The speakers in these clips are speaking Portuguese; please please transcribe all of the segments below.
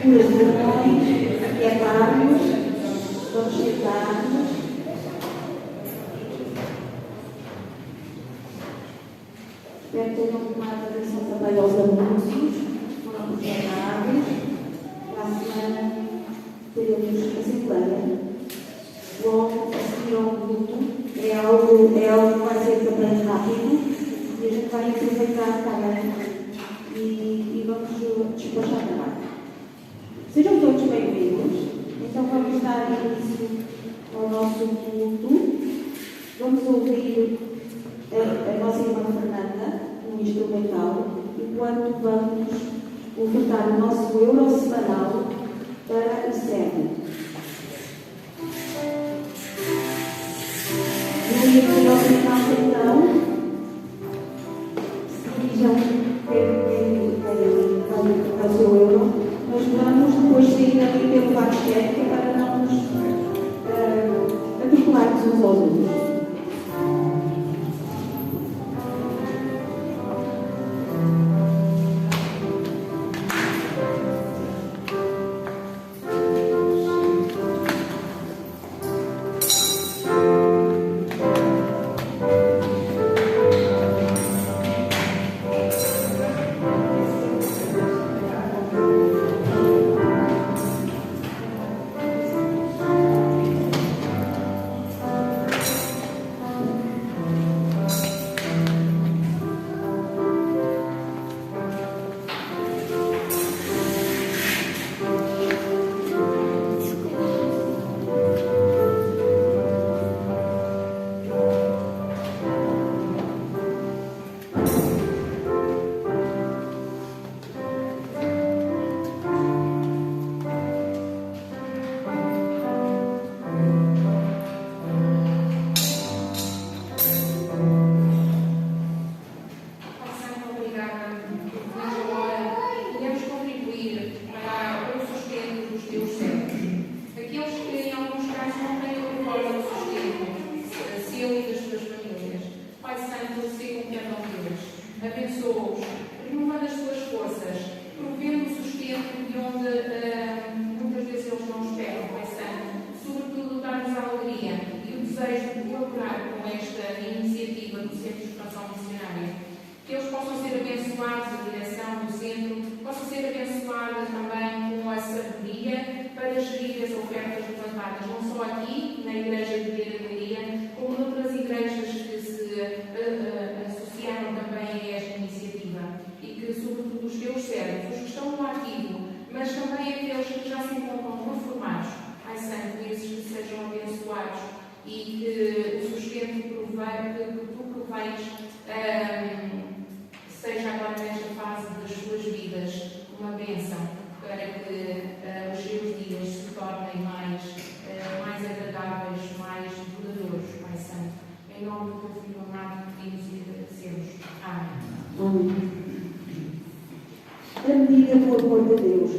cura de pulmões, aquietarmos, vamos sentar-nos. Espero que tenham tomado atenção também aos anúncios que foram programados. Para a semana teremos Assembleia. Logo a seguir ao culto, é algo que vai ser também rápido e a gente vai aproveitar também e vamos despachar também. Sejam todos bem-vindos. Então vamos dar início ao nosso culto. Vamos ouvir a nossa irmã Fernanda, no instrumental, enquanto vamos ofertar o nosso euro semanal para o SEM. No dia de hoje, então, se dirijam ao seu euro, nós vamos depois sair daqui pelo basquete para não nos atropelarmos uns aos outros.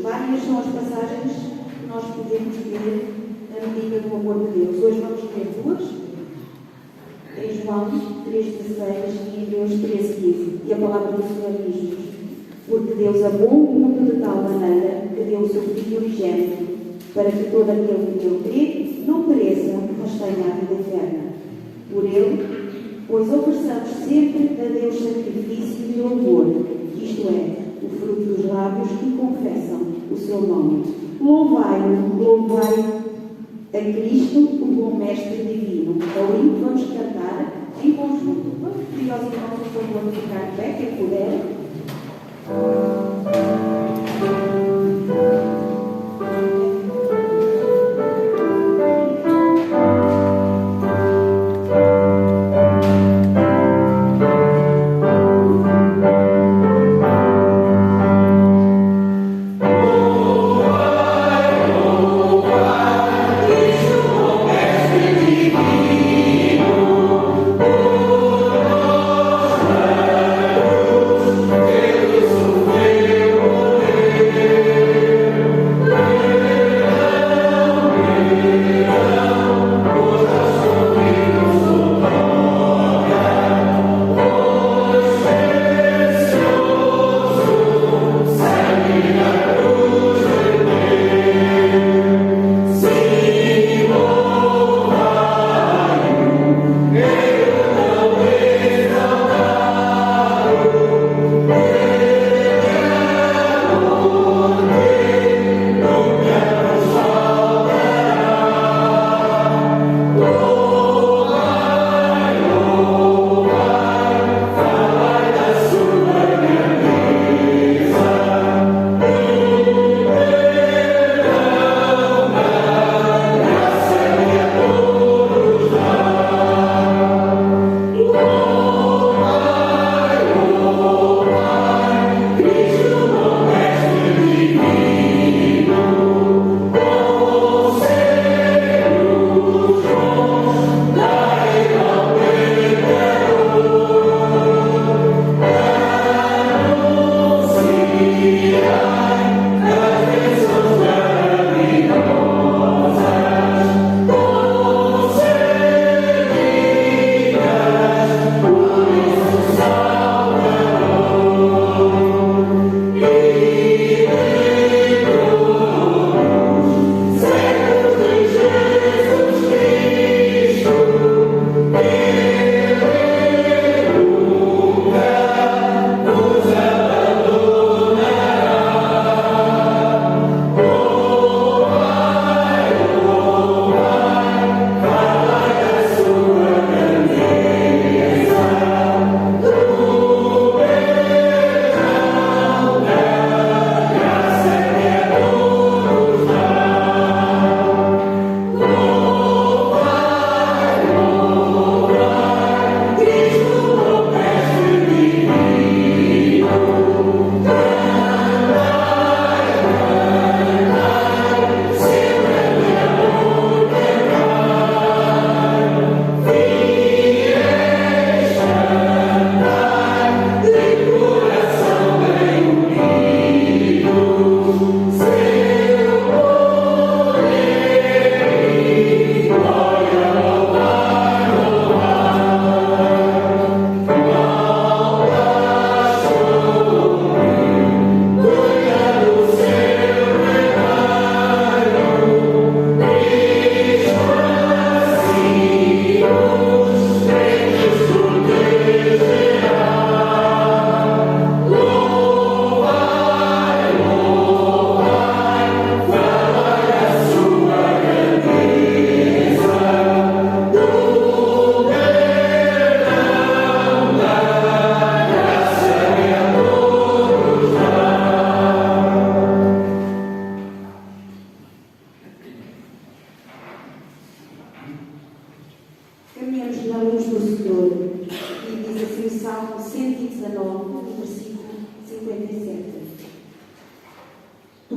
Várias são as passagens que nós podemos ler na medida do amor de Deus. Hoje vamos ler duas, em João 3,16 e Hebreus 13,15. E a palavra do Senhor diz-nos: porque Deus amou o mundo de tal maneira que deu o seu Filho unigênito, para que todo aquele que nele crê não pereça, mas tenha a vida eterna. Por ele, pois ofereçamos sempre a Deus sacrifício de louvor, isto é, o fruto dos lábios que confessam o seu nome. Louvai a Cristo, o bom Mestre Divino. Ali vamos cantar em conjunto. Vamos pedir aos irmãos, por favor, de ficar de pé, quem puder. Deus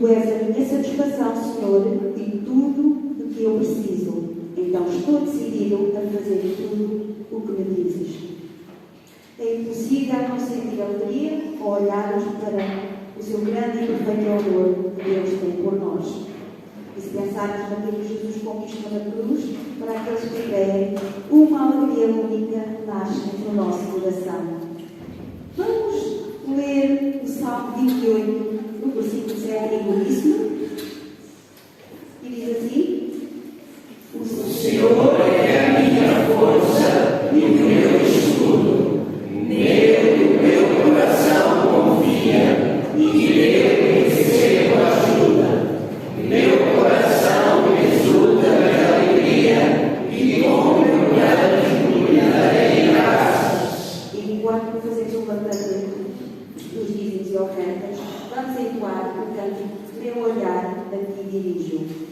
Tu és a minha satisfação, Senhor, e tudo o que eu preciso. Então estou decidido a fazer tudo o que me dizes. É impossível não sentir alegria ao olharmos para o seu grande e perfeito amor que Deus tem por nós. E se pensarmos naquilo que Jesus conquistou na cruz, para aqueles que creem, uma alegria única nasce no nosso coração. Vamos ler o Salmo 28, no versículo 7, em belíssimo, e diz assim: O Senhor é a minha força e o meu escudo, nele o meu coração confia e nele recebo ajuda. Meu coração exulta de alegria e com meu pranto lhe darei graças. Enquanto fazemos o levantamento dos dízimos e ofertas, vamos entoar o cântico Meu olhar a ti dirijo.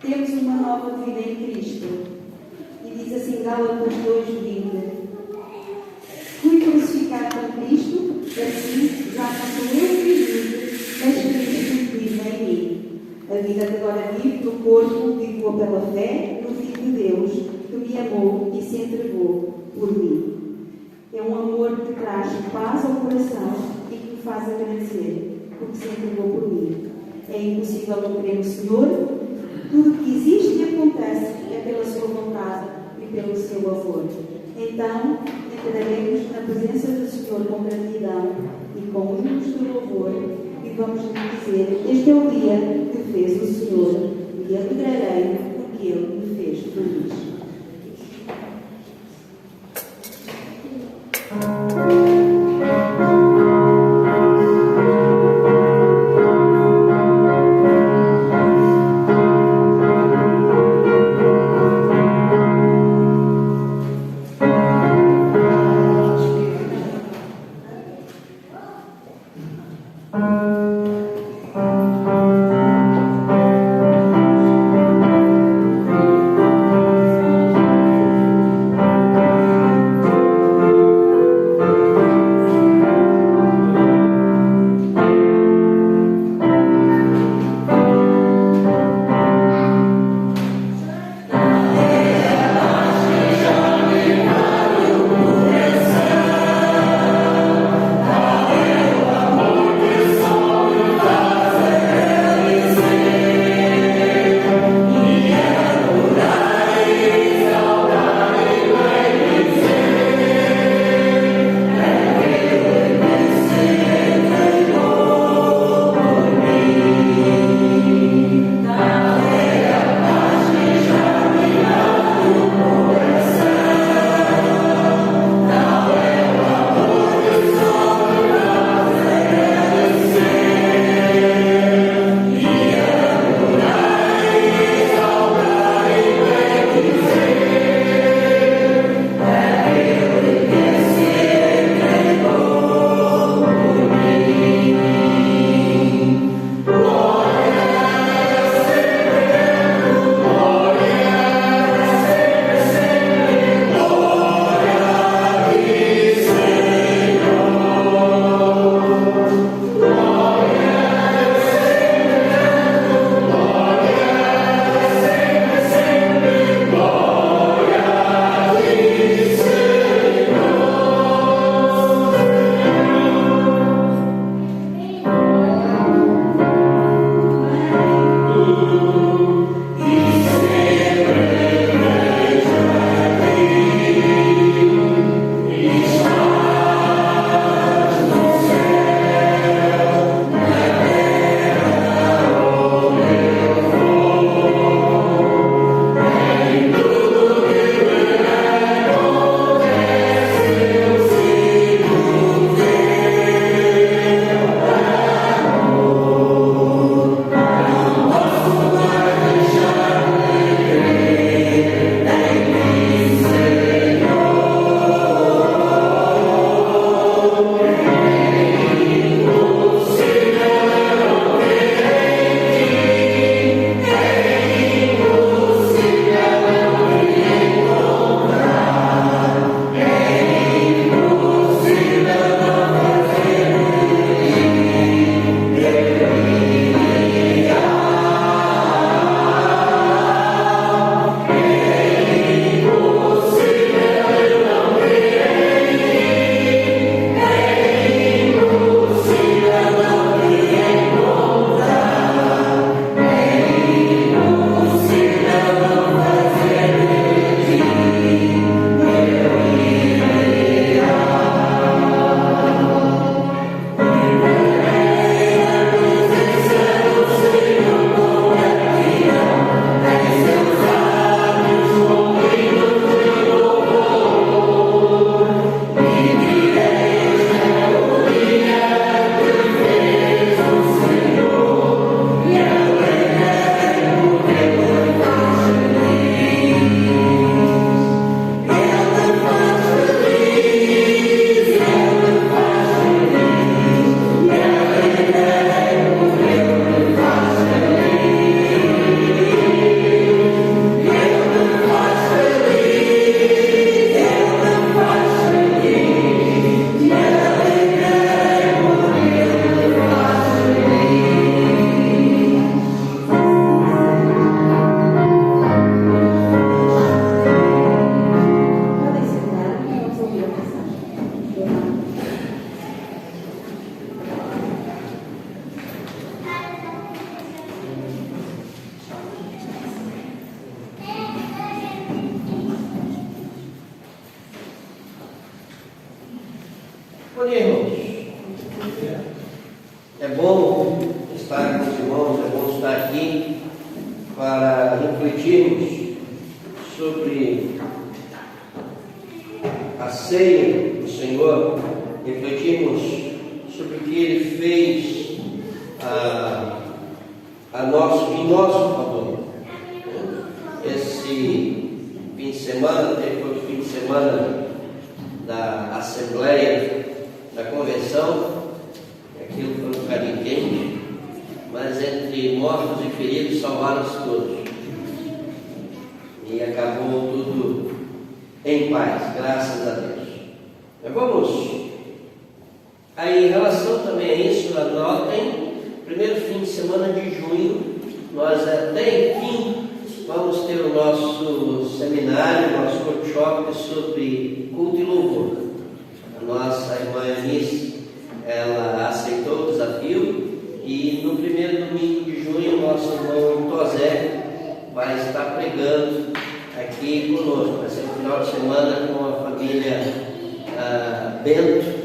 Temos uma nova vida em Cristo. E diz assim, Gálatas 2:20: Fui crucificado com Cristo, assim já não sou eu que vivo, mas Cristo vive em mim. A vida que agora vivo no corpo, vivo pela fé no Filho de Deus, que me amou e se entregou por mim. É um amor que traz paz ao coração e que me faz agradecer, porque se entregou por mim. É impossível não crer no Senhor. Tudo que existe e acontece é pela sua vontade e pelo seu amor. Então, entraremos na presença do Senhor com gratidão e com hinos de louvor e vamos lhe dizer: este é o dia que fez o Senhor e alegrarei porque Ele me fez refletirmos sobre a ceia do Senhor, refletirmos sobre o que Ele fez em nosso favor. Esse fim de semana, depois do fim de semana da Assembleia, da Convenção, aquilo foi um bocadinho quente, mas entre mortos e feridos salvaram-se todos. E acabou tudo em paz, graças a Deus. Mas vamos, aí em relação também a isso, anotem, primeiro fim de semana de junho, nós até enfim vamos ter o nosso seminário, o nosso workshop sobre culto e louvor. A nossa irmã Eunice, ela aceitou o desafio e no primeiro domingo de junho, o nosso irmão Tosé vai estar pregando aqui conosco. Vai ser no final de semana com a família Bento.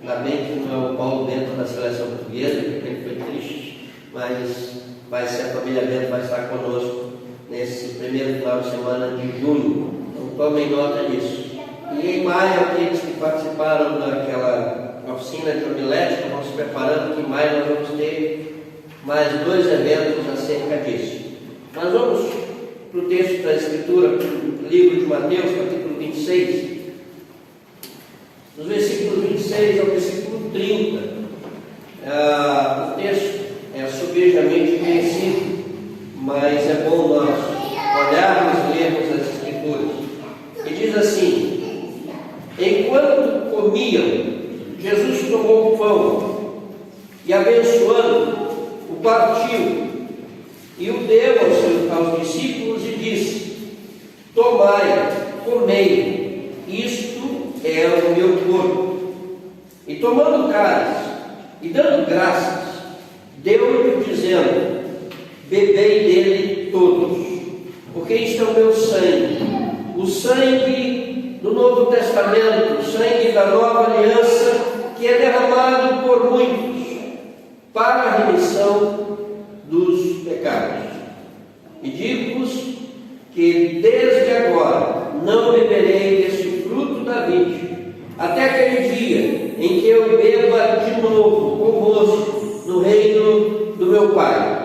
Ainda bem que não é o Paulo Bento da seleção portuguesa, porque ele foi triste, mas vai ser a família Bento, vai estar conosco nesse primeiro final de semana de junho. Então tomem nota disso. E em maio, aqueles que participaram daquela oficina de homilética vão se preparando, que em maio nós vamos ter mais 2 eventos acerca disso. Mas vamos para o texto da Escritura, livro de Mateus, capítulo 26, dos versículos 26 ao versículo 30. O texto é subejamente conhecido, mas é bom nós olharmos e lermos as Escrituras. E diz assim: enquanto comiam, Jesus tomou o pão e, abençoando, o partiu e o deu aos discípulos e disse: tomai, comei, isto é o meu corpo. E tomando o cálice e dando graças, deu-lhe dizendo: bebei dele todos, porque isto é o meu sangue, o sangue do Novo Testamento, o sangue da nova aliança, que é derramado por muitos para a remissão dos pecados. E digo-vos que desde agora não beberei deste fruto da vide, até aquele dia em que eu beba de novo convosco no reino do meu Pai.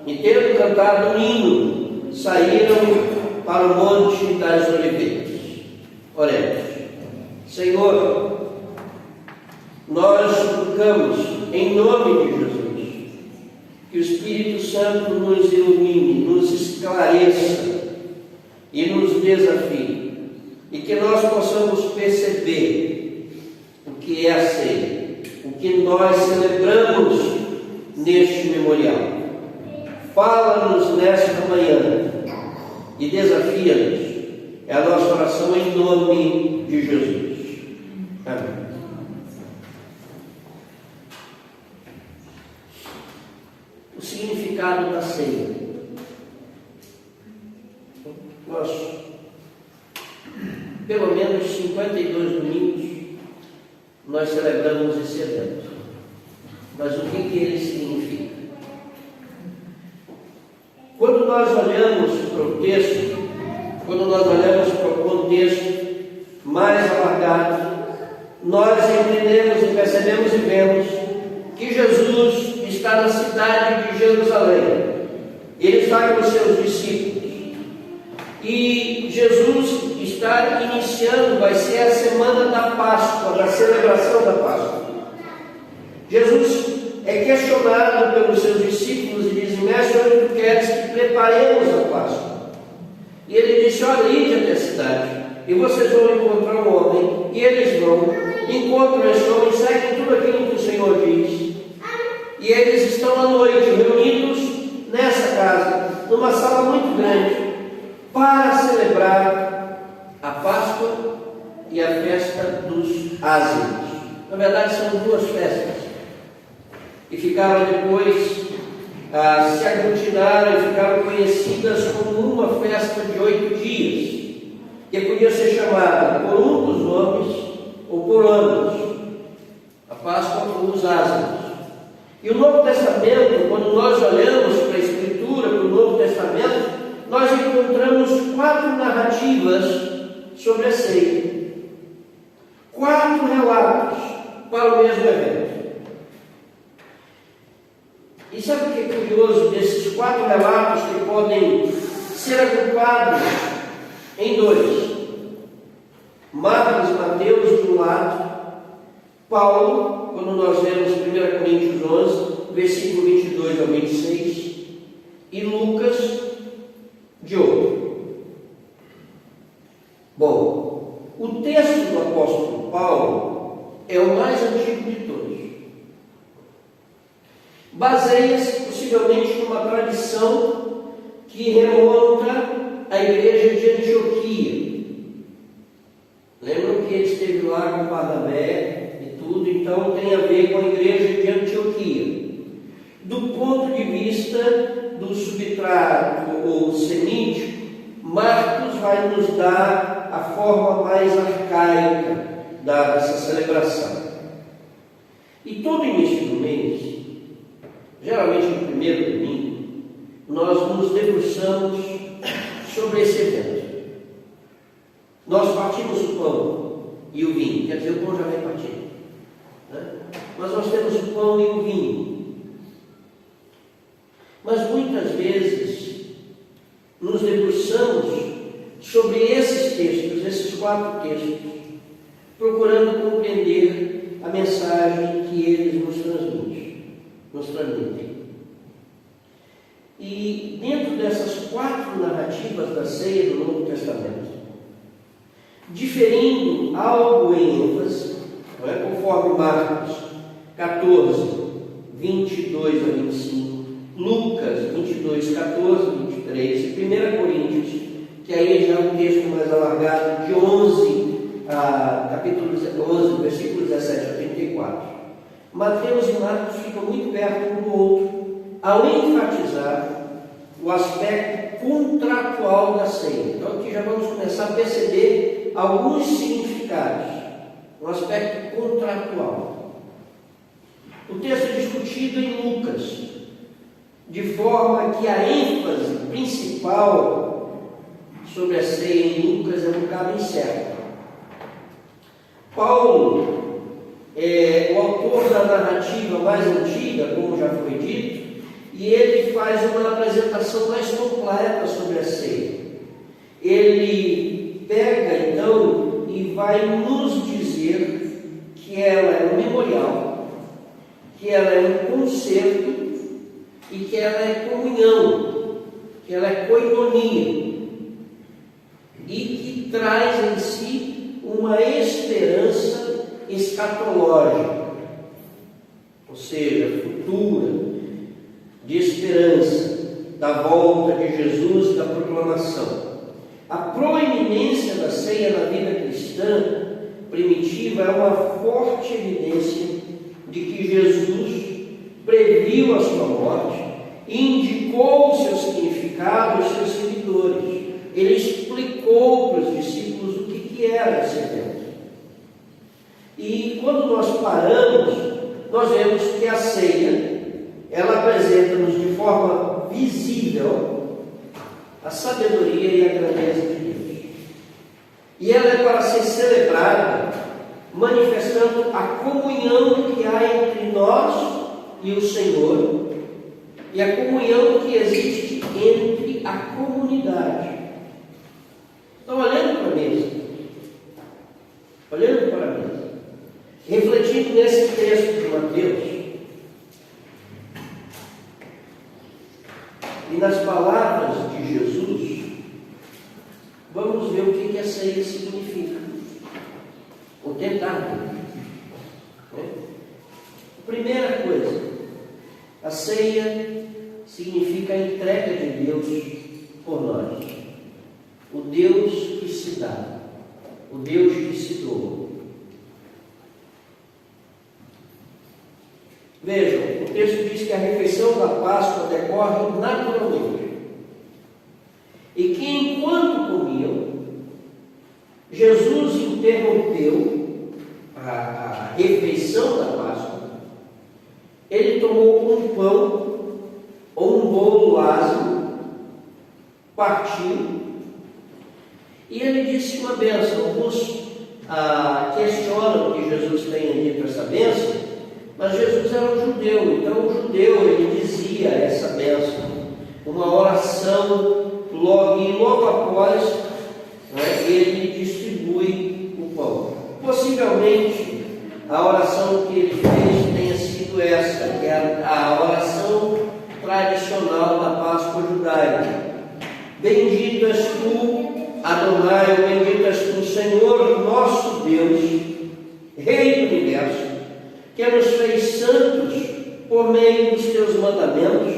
E tendo cantado um hino, saíram para o Monte das Oliveiras. Oremos. Senhor, nós suplicamos em nome de Jesus que o Espírito Santo nos ilumine, nos esclareça e nos desafie, e que nós possamos perceber o que é a ceia, o que nós celebramos neste memorial. Fala-nos nesta manhã e desafia-nos. É a nossa oração em nome de Jesus. Amém. O significado da ceia. Nós, pelo menos 52 domingos, nós celebramos esse evento. Mas o que ele significa? Quando nós olhamos para o texto, quando nós olhamos para o contexto mais alargado, nós entendemos e percebemos e vemos que Jesus está na cidade de Jerusalém. Ele está com os seus discípulos. E Jesus está iniciando, vai ser a semana da Páscoa, da celebração da Páscoa. Jesus é questionado pelos seus discípulos e diz: mestre, onde tu queres que preparemos a Páscoa? E ele disse: olha, ide até a cidade, e vocês vão encontrar um homem, e eles vão, encontram esse homem, seguem tudo aquilo que o Senhor diz, e eles estão à noite reunidos nessa casa, numa sala muito grande, para celebrar a Páscoa e a festa dos ázimos. Na verdade, são 2 festas. E ficaram depois, se aglutinaram e ficaram conhecidas como uma festa de 8 dias, que podia ser chamada por um dos nomes ou por ambos, a Páscoa ou os ázimos. E o Novo Testamento, quando nós olhamos para a Escritura, para o Novo Testamento, encontramos 4 narrativas sobre a ceia. 4 relatos para o mesmo evento. E sabe o que é curioso desses 4 relatos que podem ser agrupados em 2? Marcos e Mateus de um lado, Paulo, quando nós vemos 1 Coríntios 11, versículo 22 ao 26, e Lucas de outro. Bom, o texto do apóstolo Paulo é o mais antigo de todos. Baseia-se possivelmente numa tradição que remonta à igreja de Antioquia. Lembram que ele esteve lá com Barnabé e tudo, então tem a ver com a igreja de Antioquia. Do ponto de vista do substrato ou semítico, Marcos vai nos dar a forma mais arcaica dessa celebração. E todo início do mês, geralmente no primeiro domingo, nós nos debruçamos sobre esse evento. Nós partimos o pão e o vinho, quer dizer, o pão já vem partido, né? Mas nós temos o pão e o vinho. Mas muitas vezes nos debruçamos sobre esses textos, esses 4 textos, procurando compreender a mensagem que eles nos transmitem. E dentro dessas 4 narrativas da ceia do Novo Testamento, diferindo algo em ênfase, não é? Conforme Marcos 14, 22 a 25, Lucas 22, 14 a 23, e 1 Coríntios, que aí já é um texto mais alargado, de 11, capítulo 11, versículos 17 a 34. Mateus e Marcos ficam muito perto um do outro, ao enfatizar o aspecto contratual da ceia. Então aqui já vamos começar a perceber alguns significados, um aspecto contratual. O texto é discutido em Lucas, de forma que a ênfase principal sobre a ceia em Lucas é um bocado incerta. Paulo é o autor da narrativa mais antiga, como já foi dito, e ele faz uma apresentação mais completa sobre a ceia. Ele pega então e vai nos dizer que ela é um memorial, que ela é um concerto e que ela é comunhão, que ela é koinonia, e que traz em si uma esperança escatológica, ou seja, futura, de esperança, da volta de Jesus e da proclamação. A proeminência da ceia na vida cristã primitiva é uma forte evidência de que Jesus previu a sua morte e indicou o seu significado aos seus seguidores. Ele explicou para os discípulos o que era esse evento. E quando nós paramos, nós vemos que a ceia, ela apresenta-nos de forma visível a sabedoria e a grandeza de Deus. E ela é para ser celebrada manifestando a comunhão que há entre nós e o Senhor, e a comunhão que existe entre a comunidade. Então, olhando para a mesa, refletindo nesse texto de Mateus, e nas palavras de Jesus, vamos ver o que a ceia significa, ou tentar ver. Primeira coisa, a ceia significa a entrega de Deus por nós. O Deus que se dá, o Deus que se doa. Vejam, o texto diz que a refeição da Páscoa decorre naturalmente. E que enquanto comiam, Jesus interrompeu a refeição da Páscoa. Ele tomou um pão ou um bolo ácido, partiu e ele disse uma bênção. Alguns questionam que Jesus tenha dito essa bênção, mas Jesus era um judeu, então o judeu ele dizia essa bênção, uma oração, logo após, né, ele distribui o pão. Possivelmente a oração que ele fez tenha sido essa, que é a oração tradicional da Páscoa judaica. Bendito és tu, Adonai, bendito és tu, Senhor nosso Deus, Rei do universo, que nos fez santos por meio dos teus mandamentos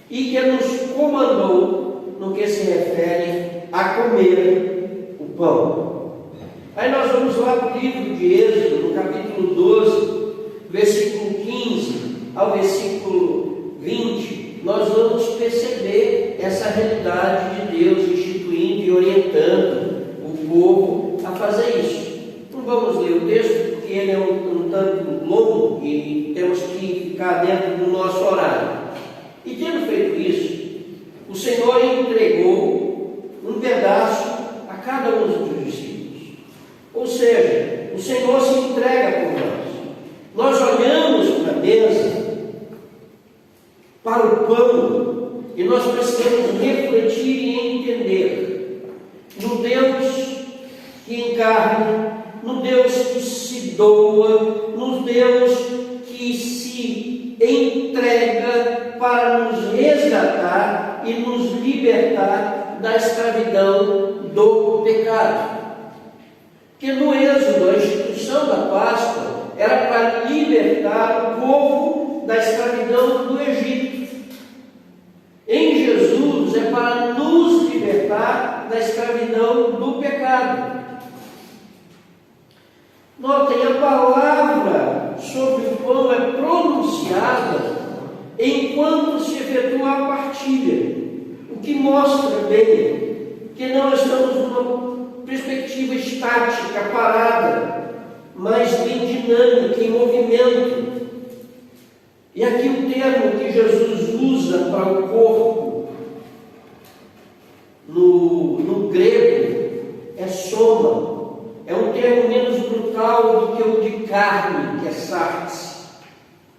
e que nos comandou no que se refere a comer o pão. Aí nós vamos lá para o livro de Êxodo, no capítulo 12, versículo 15 ao versículo 20, nós vamos perceber essa realidade de Deus instituindo e orientando o povo a fazer isso. Não vamos ler o texto, porque ele é um tanto longo e temos que ficar dentro do nosso horário. E tendo feito isso, o Senhor entregou um pedaço a cada um dos discípulos. Ou seja, o Senhor se entrega por nós. Nós olhamos para a mesa, para o pão, e nós precisamos refletir e entender no Deus que encarna, no Deus que se doa, no Deus que se entrega para nos resgatar e nos libertar da escravidão do pecado. Porque no Êxodo, a instituição da Páscoa era para libertar o povo da escravidão do Egito. Em Jesus é para nos libertar da escravidão do pecado. Notem, a palavra sobre o pão é pronunciada enquanto se efetua a partilha, o que mostra bem que não estamos numa perspectiva estática, parada, mas bem dinâmica, em movimento. E aqui o termo que Jesus usa para o corpo, no grego, é soma. É um termo menos brutal do que o de carne, que é sarx,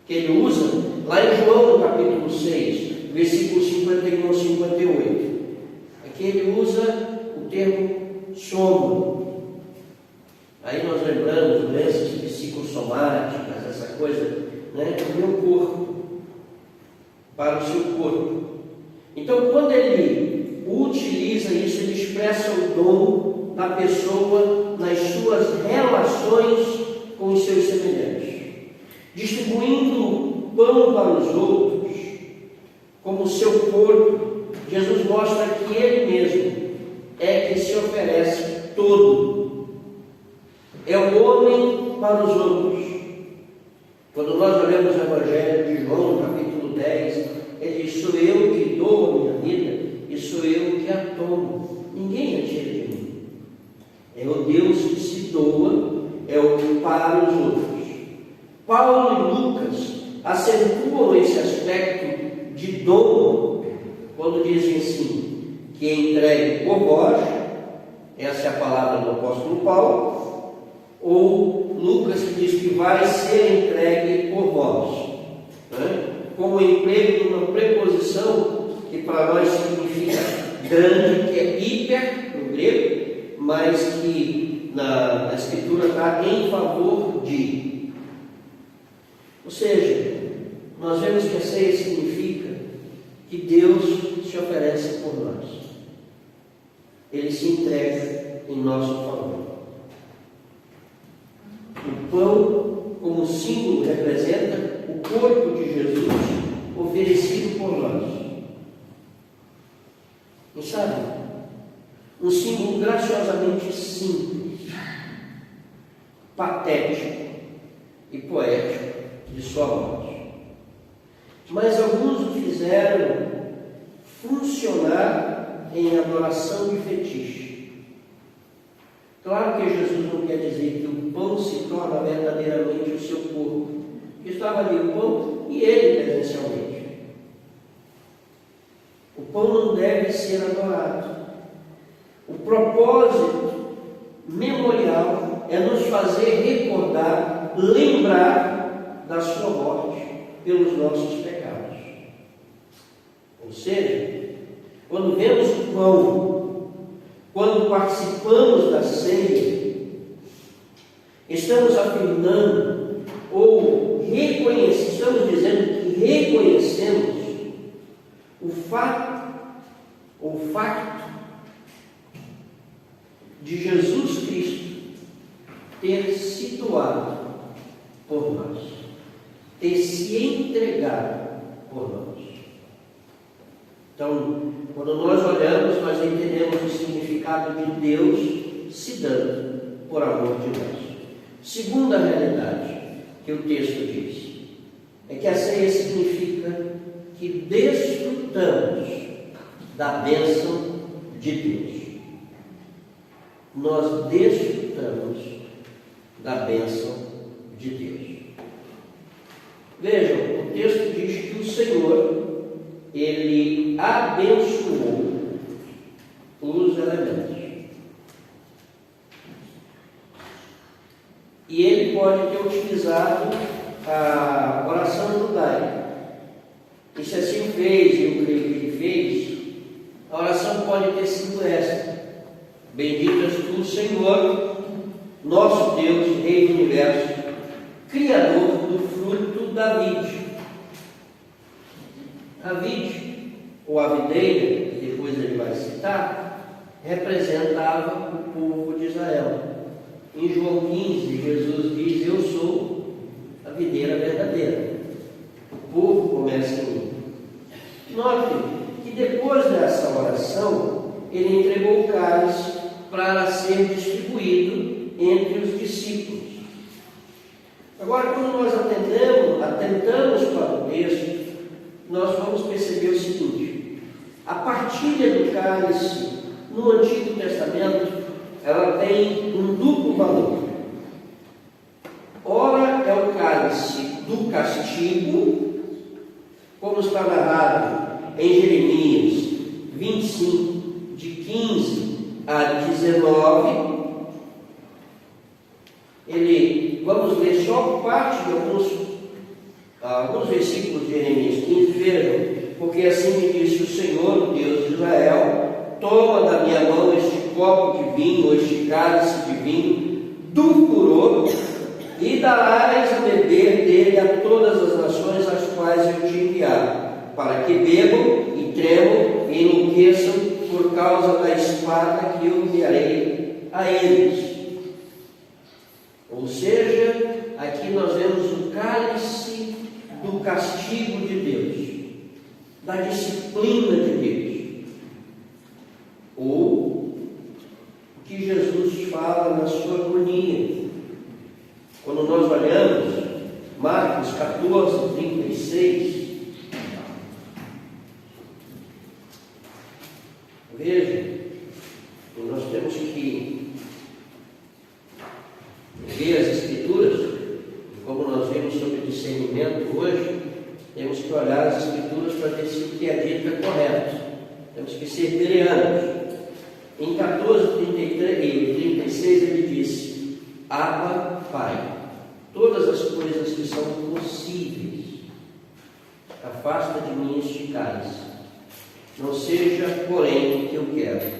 que ele usa lá em João, no capítulo 6, versículos 51 a 58. Aqui ele usa o termo soma. Aí nós lembramos doenças psicossomáticas, essa coisa, né, do meu corpo, para o seu corpo. Então, quando ele utiliza isso, ele expressa o dom da pessoa nas suas relações com os seus semelhantes, distribuindo pão para os outros, como o seu corpo. Jesus mostra que ele mesmo é que se oferece todo. É o homem para os outros. Quando nós olhamos o Evangelho de João, no capítulo 10, ele diz: sou eu que dou a minha vida e sou eu que a tomo. Ninguém a tira de mim. É o Deus que se doa, é o que para os outros. Paulo e Lucas acentuam esse aspecto de dom quando dizem assim: que é entregue por vós, essa é a palavra do apóstolo Paulo, ou Lucas que diz que vai ser entregue por vós, né? Com o emprego de uma preposição que para nós significa grande, que é hiper no grego, mas que na escritura está em favor de. Ou seja, nós vemos que a ceia significa que Deus se oferece por nós. Ele se entrega em nosso favor. O pão, como símbolo, representa o corpo de Jesus oferecido por nós. Não sabe? Um símbolo graciosamente simples, patético e poético de sua morte. Mas alguns o fizeram funcionar em adoração de fetiche. Claro que Jesus não quer dizer que o pão se torna verdadeiramente o seu corpo. Estava ali o pão e ele presencialmente. O pão como deve ser adorado. O propósito memorial é nos fazer recordar, lembrar da sua morte pelos nossos pecados. Ou seja, quando vemos o pão, quando participamos da ceia, estamos afirmando ou reconhecendo, estamos dizendo que reconhecemos o facto de Jesus Cristo ter se doado por nós, ter se entregado por nós. Então, quando nós olhamos, nós entendemos o significado de Deus se dando por amor de nós. Segunda realidade que o texto diz é que a ceia significa que desfrutamos da bênção de Deus. Nós desfrutamos da bênção de Deus. Vejam, o texto diz que o Senhor, Ele abençoou os elementos. E Ele pode ter utilizado a oração judaica. E se assim fez, e eu creio que Ele fez, a oração pode ter sido esta: bendito és tu, Senhor, nosso Deus, Rei do Universo, Criador do fruto da vide. A vide, ou a videira, que depois ele vai citar, representava o povo de Israel. Em João 15, Jesus diz: eu sou a videira verdadeira. O povo começa em mim. Note que depois dessa oração, ele entregou o cálice para ser distribuído entre os discípulos. Agora, quando nós atentamos para o texto, nós vamos perceber o seguinte: a partilha do cálice no Antigo Testamento, ela tem um duplo valor. Ora é o cálice do castigo, como está narrado em Jeremias 25, de 15 a 19. Vamos ler só parte de alguns versículos de Jeremias 15, vejam: porque assim me disse o Senhor, o Deus de Israel, toma da minha mão este copo de vinho, este cálice de vinho do furor, e darás a beber dele a todas as nações às quais eu te enviar, para que bebam e tremam e enlouqueçam por causa da espada que eu enviarei a eles. Ou seja, aqui nós vemos o cálice do castigo de Deus, da disciplina de Deus, ou o que Jesus fala na sua agonia. Quando nós olhamos Marcos 14, 36, veja, nós temos que ver as Escrituras, como nós vemos sobre discernimento hoje, temos que olhar as Escrituras para ver se o que é dito é correto. Temos que ser bereanos. Em 14, 33 e 36 ele disse: Abba, Pai, todas as coisas que são possíveis, afasta de mim este cálice. Não seja, porém, o que eu quero,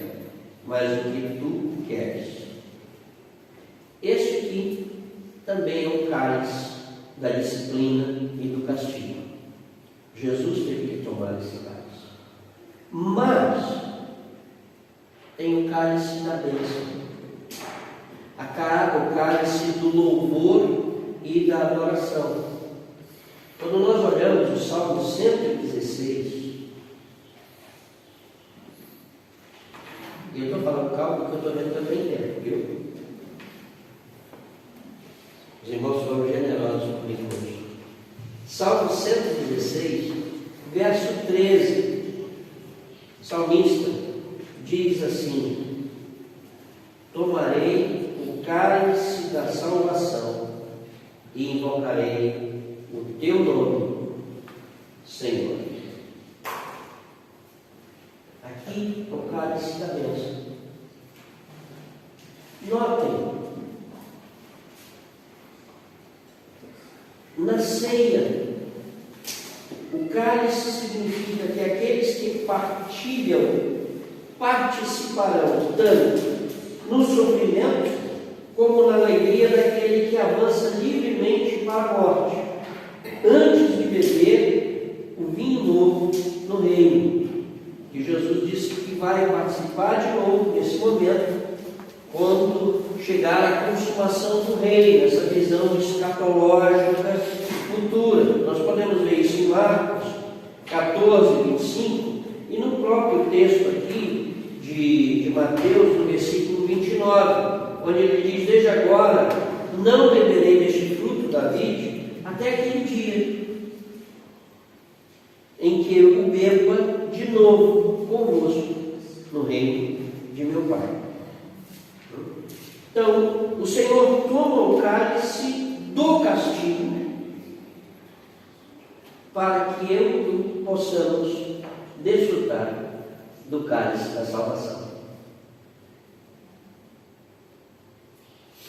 mas o que tu queres. Este aqui também é o cálice da disciplina e do castigo. Jesus teve que tomar esse cálice. Mas tem o cálice da bênção, o cálice do louvor e da adoração. Quando nós olhamos o Salmo 116, e eu estou falando calma porque eu estou vendo também tempo, viu? Os irmãos foram generosos comigo hoje. Salmo 116, verso 13, o salmista diz assim: tomarei o cálice da salvação e invocarei o teu nome, Senhor. da bênção. Notem, na ceia, o cálice significa que aqueles que partilham participarão tanto no sofrimento como na alegria daquele que avança livremente para a morte, antes de beber o vinho novo no reino, que Jesus disse que vai participar de novo nesse momento, quando chegar a consumação do reino, essa visão escatológica futura. Nós podemos ver isso em Marcos 14, 25, e no próprio texto aqui de Mateus, no versículo 29, onde ele diz: desde agora não beberei deste fruto da vide, até aquele dia em que eu o beba de novo convosco no reino de meu Pai. Então, o Senhor toma o cálice do castigo para que eu e tu possamos desfrutar do cálice da salvação.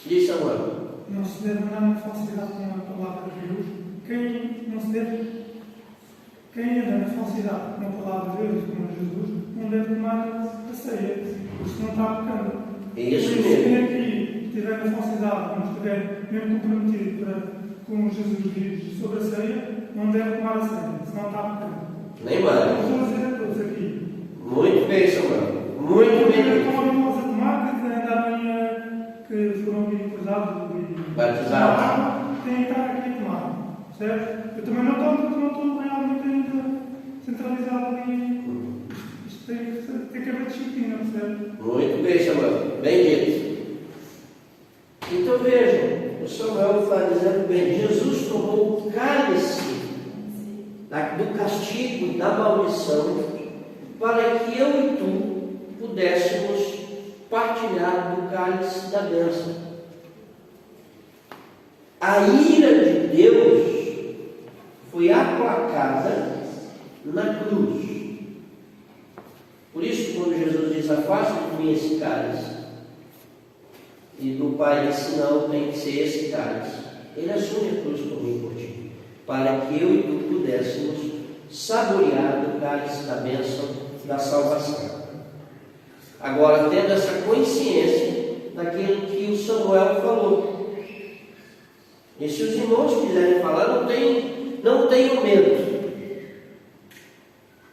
Diz Samuel. Não se deve andar na falsidade com a palavra de Deus. Quem anda na falsidade com a palavra de Deus, como Jesus, não deve tomar a ceia, porque não está pecando. É isso mesmo. Quem aqui estiver na falsidade, não estiver mesmo comprometido com Jesus diz sobre a ceia, não deve tomar a ceia, senão está pecando. Nem mais. Estou a dizer a todos aqui. Muito bem, Samuel. Muito bem. Não a tomar, que andavam que foram cruzados e batizados. Tem que estar aqui a tomar. Certo? Eu também não estou realmente ainda centralizado ali. Isto tem que haver disciplina, certo? Muito bem, Samuel. Bem dito. Então vejam, o Samuel está dizendo bem: Jesus tomou o cálice do castigo e da maldição para que eu e tu pudéssemos partilhar do cálice da bênção. A ira de Deus foi aplacada na cruz. Por isso, quando Jesus diz: afaste de mim esse cálice, e do Pai disse: não, tem que ser esse cálice, ele assume a cruz por mim e por ti, para que eu e tu pudéssemos saborear do cálice da bênção da salvação. Agora, tendo essa consciência daquilo que o Samuel falou. E se os irmãos quiserem falar, não tenham medo.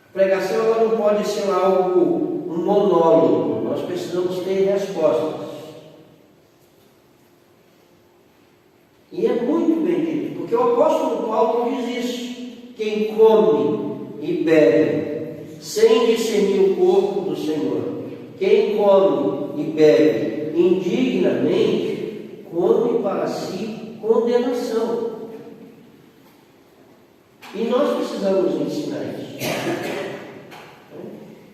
A pregação ela não pode ser algo, um monólogo. Nós precisamos ter respostas. E é muito bem dito, porque o apóstolo Paulo diz isso: quem come e bebe sem discernir o corpo do Senhor, quem come e bebe indignamente, come para si condenação. E nós precisamos ensinar isso.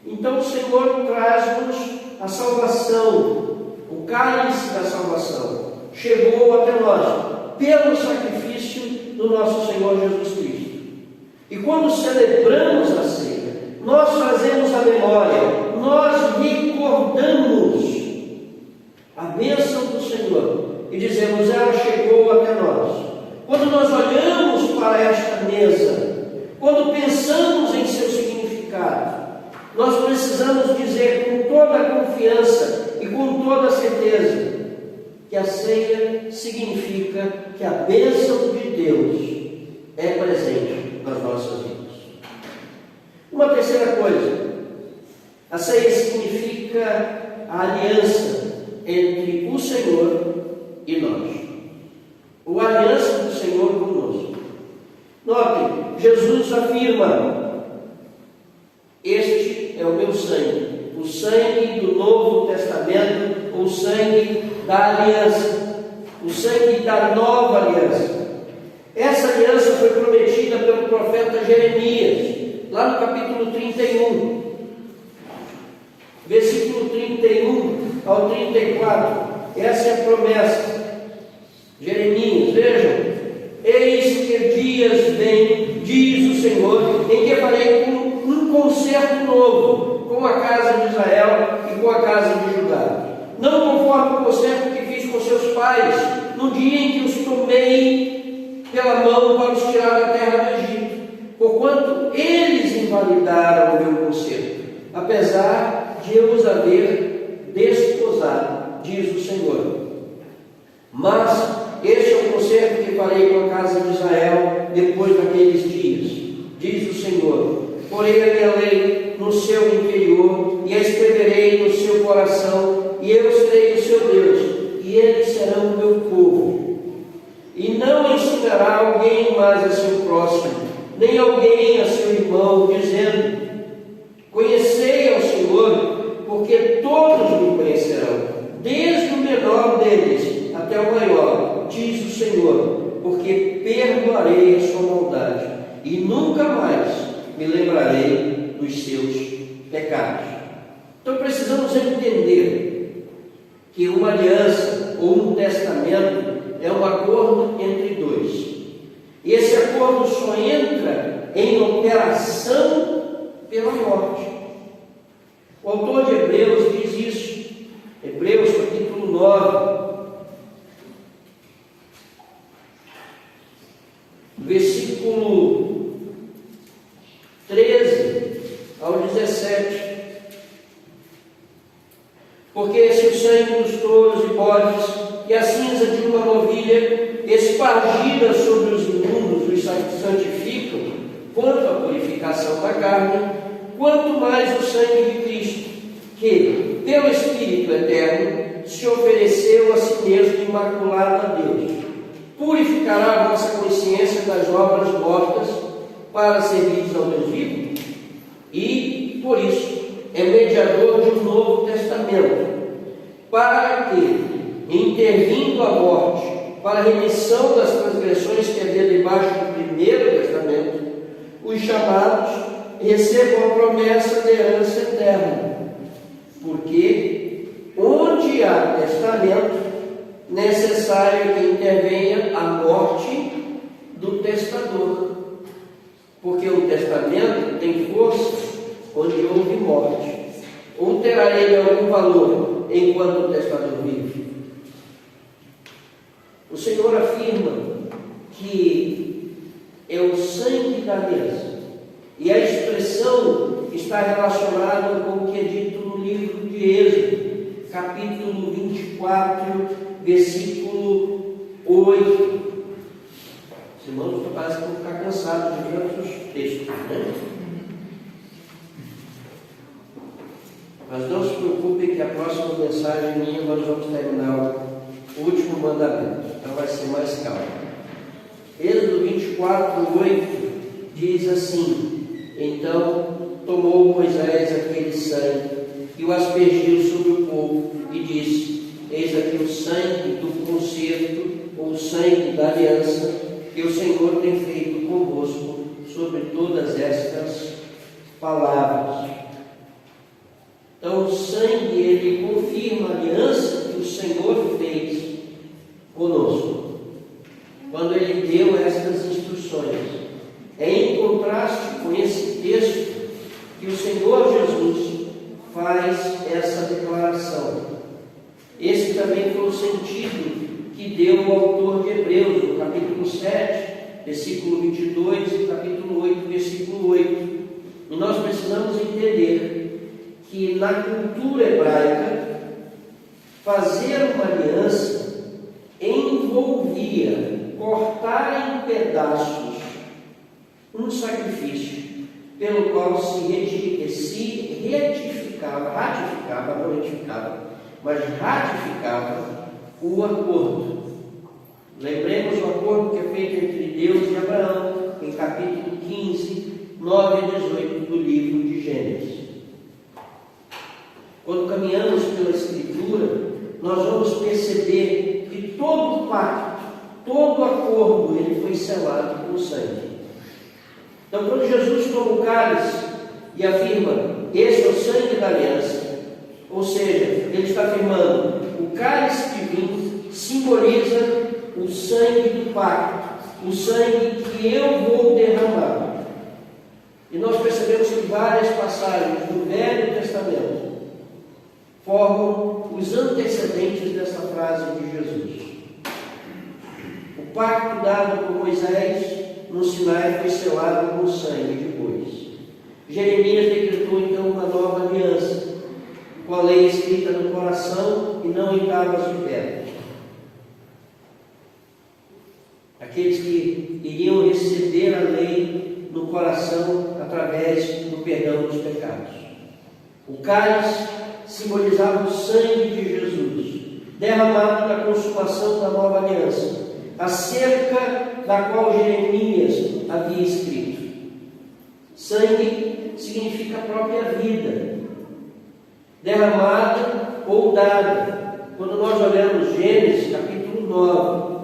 Então o Senhor traz-nos a salvação, o cálice da salvação chegou até nós pelo sacrifício do nosso Senhor Jesus Cristo. E quando celebramos a ceia, nós fazemos a memória, nós recordamos a bênção do Senhor e dizemos: ela chegou até nós. Quando nós olhamos para esta mesa, quando pensamos em seu significado, nós precisamos dizer com toda a confiança e com toda a certeza que a ceia significa que a bênção de Deus é presente nas nossas vidas. Uma terceira coisa, a ceia significa a aliança entre o Senhor e nós. A aliança do Senhor conosco. Notem, Jesus afirma: este é o meu sangue, o sangue do Novo Testamento, o sangue da aliança, o sangue da nova aliança. Essa aliança foi prometida pelo profeta Jeremias, lá no capítulo 31, versículo 31 ao 34. Essa é a promessa. Jeremias, vejam: eis que dias vêm, diz o Senhor, em que farei um concerto novo com a casa de Israel e pacificou a casa de Judá. Não conforme o concerto que fiz com seus pais, no dia em que os tomei pela mão para os tirar da terra do Egito, porquanto eles invalidaram o meu concerto, apesar de eu os haver desposado, diz o Senhor. Mas este é o concerto que farei com a casa de Israel depois daqueles dias, diz o Senhor. Porei a minha lei no seu interior e a escreverei no seu coração, e eu serei o seu Deus, e eles serão o meu povo. E não ensinará alguém mais a seu próximo, nem alguém a seu irmão, dizendo: conhecei ao Senhor, porque todos me conhecerão, desde o menor deles até o maior, diz o Senhor, porque perdoarei a sua maldade, e nunca mais me lembrarei dos seus pecados. Então precisamos entender que uma aliança ou um testamento é um acordo entre dois. E esse acordo só entra em operação pela morte. O autor de Hebreus diz isso. Hebreus capítulo 9, versículo 13 ao 17. Porque se o sangue dos touros e bodes e a cinza de uma novilha espargida sobre os imundos os santificam, quanto à purificação da carne, quanto mais o sangue de Cristo, que, pelo Espírito Eterno, se ofereceu a si mesmo imaculado a Deus, purificará a vossa consciência das obras mortas para servir ao Deus vivo? E, por isso, é mediador de um novo testamento, para que, intervindo a morte, para a remissão das transgressões que havia debaixo do primeiro testamento, os chamados recebam a promessa da herança eterna. Porque, onde há testamento, necessário que intervenha a morte do testador. Porque o testamento tem força onde houve morte. Ou terá ele algum valor enquanto o testador vive? O Senhor afirma que é o sangue da aliança. E a expressão está relacionada com o que é dito no livro de Êxodo, capítulo 24, versículo 8. Os irmãos parece que vão ficar cansados de tantos textos, né? Mas não se preocupem que a próxima mensagem minha nós vamos terminar o último mandamento, então vai ser mais calmo. Êxodo 24, 8 diz assim: então tomou Moisés aquele sangue e o aspergiu sobre o povo e disse: eis aqui o sangue do concerto, ou o sangue da aliança, que o Senhor tem feito convosco sobre todas estas palavras. Então o sangue, ele confirma a aliança que o Senhor fez conosco, quando ele deu estas instruções. É em contraste com esse texto que o Senhor Jesus faz essa declaração. Esse também foi o sentido que deu o autor de Hebreus, no capítulo 7, versículo 22 e capítulo 8, versículo 8. E nós precisamos entender que na cultura hebraica, fazer uma aliança envolvia cortar em pedaços um sacrifício pelo qual se ratificava o acordo. Lembremos o acordo que é feito entre Deus e Abraão, em capítulo 15, 9 e 18 do livro de Gênesis. Quando caminhamos pela Escritura, nós vamos perceber que todo pacto, todo acordo, ele foi selado com sangue. Então, quando Jesus toma o cálice e afirma: esse é o sangue da aliança, ou seja, ele está afirmando: o cálice de vinho simboliza o sangue do pacto, o sangue que eu vou derramar. E nós percebemos que várias passagens do Velho Testamento formam os antecedentes dessa frase de Jesus. O pacto dado por Moisés no Sinai foi selado com sangue de bois. Jeremias decretou então uma nova aliança, com a lei escrita no coração e não em tábuas de pedra. Aqueles que iriam receber a lei no coração através do perdão dos pecados. O cálice simbolizava o sangue de Jesus, derramado na consumação da nova aliança, acerca da qual Jeremias havia escrito. Sangue significa a própria vida, derramada ou dada. Quando nós olhamos Gênesis capítulo 9,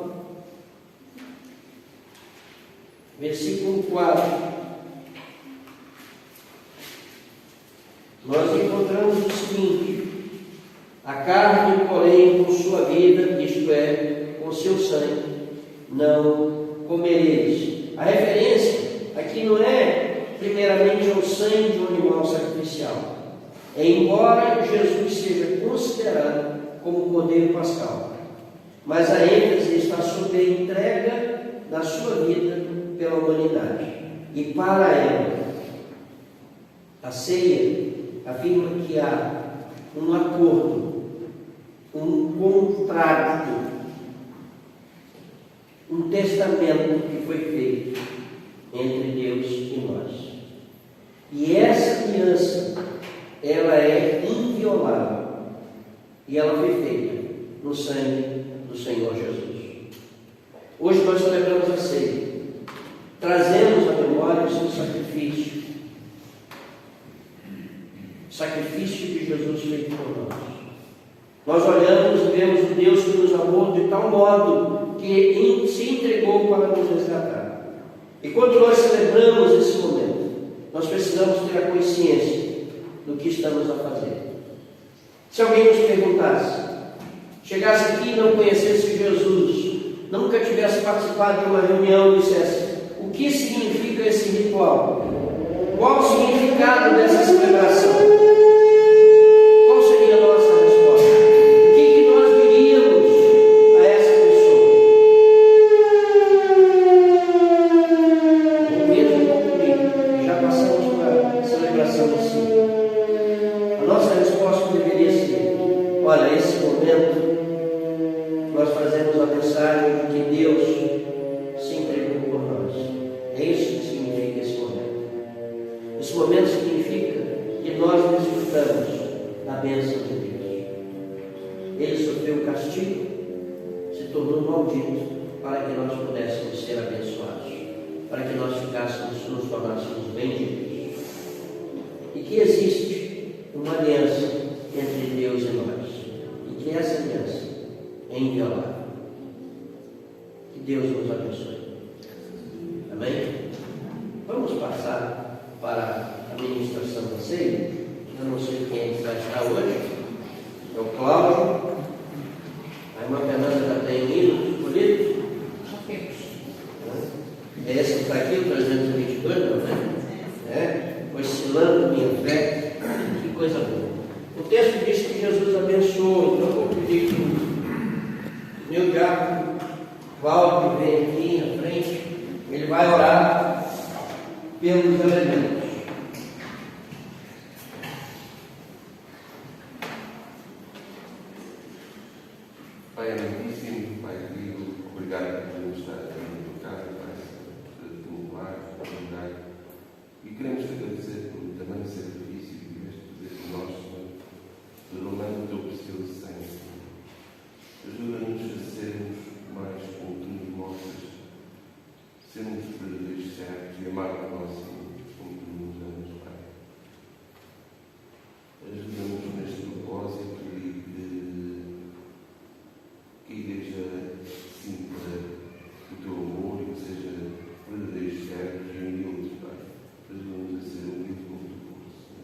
versículo 4, nós encontramos o seguinte: a carne, porém, com sua vida, isto é, com seu sangue, não comereis. A referência aqui não é primeiramente ao sangue de um animal sacrificial, embora Jesus seja considerado como cordeiro pascal, mas a ênfase está sobre a entrega da sua vida pela humanidade e para ela. A ceia afirma que há um acordo, um contrato, um testamento que foi feito entre Deus e nós. E essa aliança, ela é inviolável e ela foi feita no sangue do Senhor Jesus. Hoje nós celebramos a ceia, trazemos à memória o seu sacrifício, o sacrifício de Jesus feito por nós. Nós olhamos e vemos um Deus que nos amou de tal modo que se entregou para nos resgatar. E quando nós celebramos esse momento, nós precisamos ter a consciência do que estamos a fazer. Se alguém nos perguntasse, chegasse aqui e não conhecesse Jesus, nunca tivesse participado de uma reunião e dissesse: o que significa esse ritual? Qual o significado dessa celebração? Qual seria a nossa resposta? O que nós diríamos a essa pessoa? Ou mesmo comigo, já passamos por a celebração em si. A nossa resposta deveria ser: olha, esse momento nós fazemos a mensagem de que Deus se entregou por nós. É isso que significa esse momento. Esse momento significa que nós desfrutamos da bênção de Deus. Ele sofreu o castigo, se tornou maldito, para que nós pudéssemos ser abençoados, para que nós nos tornássemos benditos. E que existe uma aliança entre Deus e nós, e que essa aliança é inviolável. Que Deus nos abençoe. Amém? Vamos passar para a ministração da ceia. Eu não sei quem é que vai estar hoje. É o Cláudio. A irmã Fernanda já tem ido escolhido. É esse que está aqui, o 322, não é? Oscilando minha fé. Que coisa boa. O texto diz que Jesus abençoou. Então eu vou pedir que o meu diácono Valdo vem aqui na frente. Ele vai orar pelos elementos. Pai amantíssimo, Pai querido, obrigado por nos estar aqui no teu casa, Pai, por tua lar, por tua bondade. E queremos te agradecer por também o sacrifício que tiveste fazer por nós, Senhor, derramando o teu precioso sangue, Senhor. Ajuda-nos a sermos mais como tu nos mostras, sermos verdadeiros certos e amar o próximo como tu nos amas, Pai. Ajuda-nos neste propósito e que a Igreja sinta o teu amor e que seja verdadeiros certos e humildes, Pai. Ajuda-nos a ser humildes como tu fores.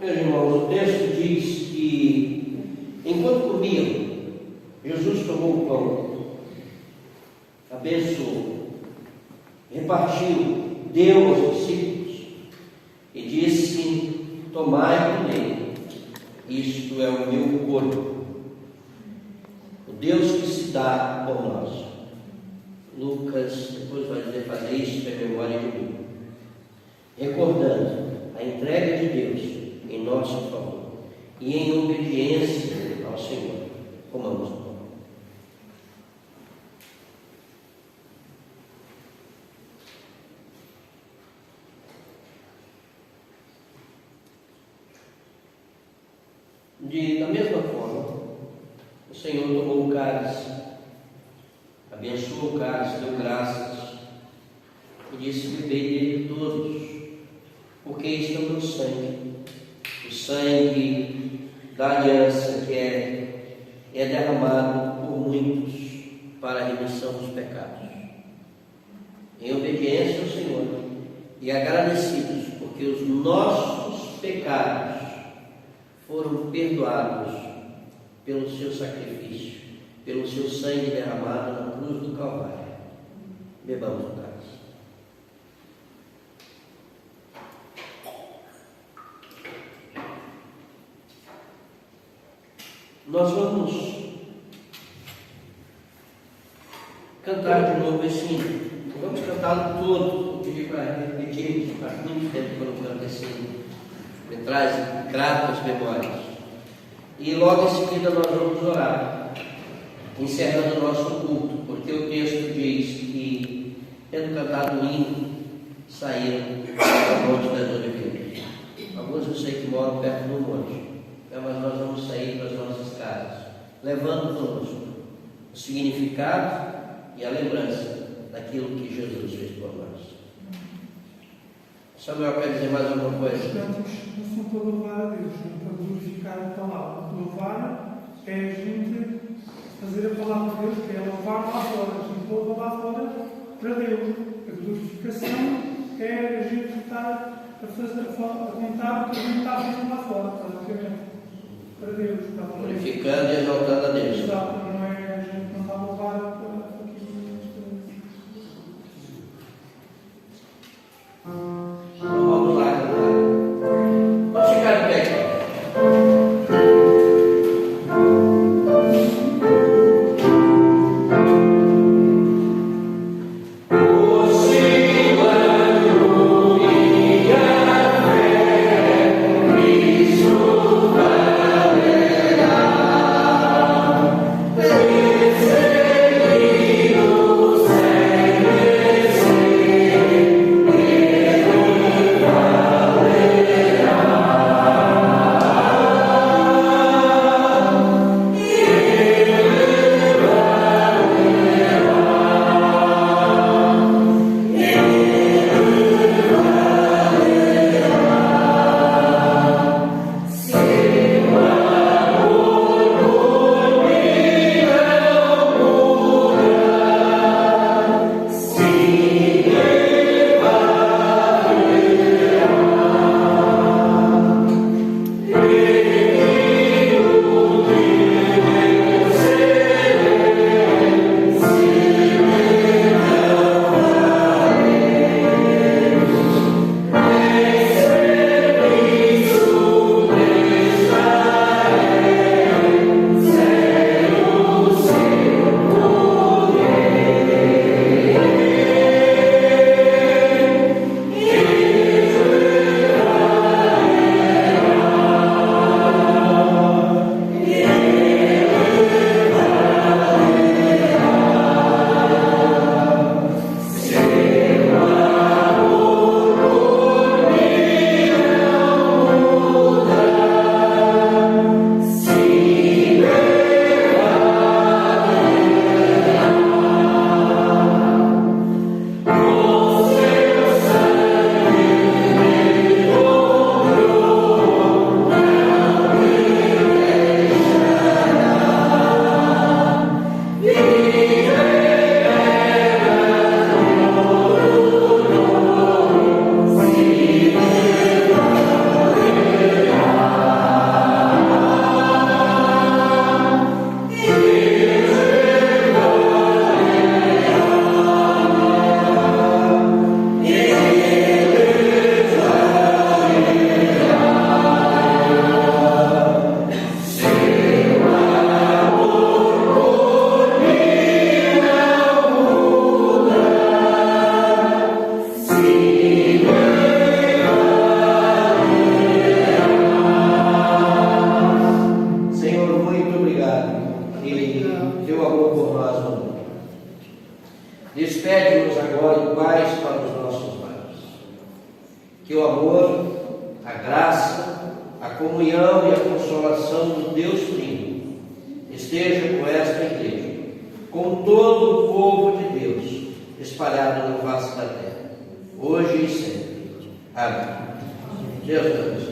Meus irmãos, o texto diz que, enquanto comiam, Jesus tomou o pão, abençoou, repartiu, deu aos discípulos e disse: tomai e comei, isto é o meu corpo, o Deus que se dá por nós. Lucas depois vai dizer: fazer isso em memória de mim, recordando a entrega de Deus em nosso favor e em obediência ao Senhor. Comamos o pão. Da mesma forma, o Senhor tomou o cálice, abençoou o cálice, deu graças e disse: bebei dele todos, porque isto é o meu sangue, o sangue da aliança que é derramado por muitos para a remissão dos pecados. Em obediência ao Senhor e agradecidos porque os nossos pecados foram perdoados pelo seu sacrifício, pelo seu sangue derramado na cruz do Calvário. Bebamos o cálice. Nós vamos cantar de novo esse hino. Vamos cantá-lo todo. Eu pedi para repetir, faz muito tempo que eu não canto esse hino. Me traz gratas memórias. E logo em seguida nós vamos orar, encerrando o nosso culto, porque o texto diz que, tendo cantado o hino, saíram da Monte das Oliveiras. Alguns eu sei que moram perto do monte, mas nós vamos sair das nossas casas, levando conosco o significado e a lembrança daquilo que Jesus fez por nós. Samuel quer dizer mais alguma coisa? Portanto, não são para louvar a Deus, são para glorificar a palavra. Louvar é a gente fazer a palavra de Deus, que é louvar lá fora. A gente louva lá fora para Deus. A glorificação é a gente estar a contar o que a gente está fazendo lá fora, basicamente. Para Deus. Glorificando e exaltando a Deus. Exato, não é? A gente não está a louvar aqui. Vamos lá, vamos ficar de pé. Despede-nos agora em paz para os nossos lares. Que o amor, a graça, a comunhão e a consolação do Deus Trino esteja com esta igreja, com todo o povo de Deus espalhado na face da terra, hoje e sempre. Amém. Deus abençoe.